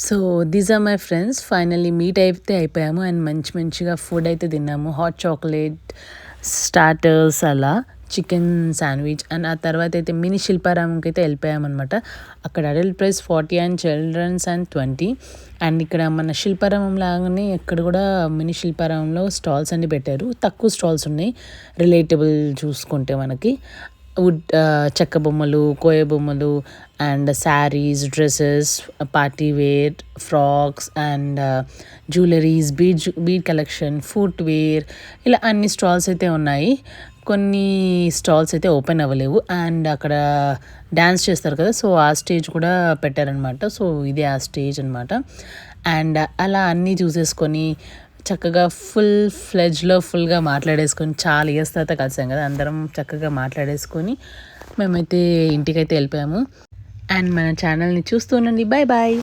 So these are my friends. Finally meet అయితే అయిపోయాము and మంచిగా ఫుడ్ అయితే తిన్నాము. హాట్ చాక్లెట్, స్టార్టర్స్ అలా, చికెన్ శాండ్విచ్ అండ్ ఆ తర్వాత అయితే మినీ శిల్పారామంకి అయితే వెళ్ళిపోయామన్నమాట. అక్కడ adult price 40 and children's and 20. And ఇక్కడ మన శిల్పారామం లాగానే ఇక్కడ కూడా మినీ శిల్పారామంలో స్టాల్స్ అన్ని పెట్టారు. తక్కువ స్టాల్స్ ఉన్నాయి రిలేటబుల్ చూసుకుంటే మనకి. వుడ్ చెక్క బొమ్మలు, కోయ బొమ్మలు and saris, dresses, party wear, frocks and jewelleries, bead collection, footwear, ఇలా అన్ని స్టాల్స్ అయితే ఉన్నాయి. కొన్ని స్టాల్స్ అయితే ఓపెన్ అవ్వలేవు అండ్ అక్కడ డ్యాన్స్ చేస్తారు కదా, సో ఆ స్టేజ్ కూడా పెట్టారనమాట. సో ఇదే ఆ స్టేజ్ అనమాట. అండ్ అలా అన్నీ చూసేసుకొని చక్కగా ఫుల్గా మాట్లాడేసుకొని, చాలా ఇయర్స్ తర్వాత కలిసాం కదా, అందరం చక్కగా మాట్లాడేసుకొని మేమైతే ఇంటికైతే వెళ్ళిపోయాము. అండ్ మన ఛానల్ని చూస్తూ ఉండండి. Bye bye.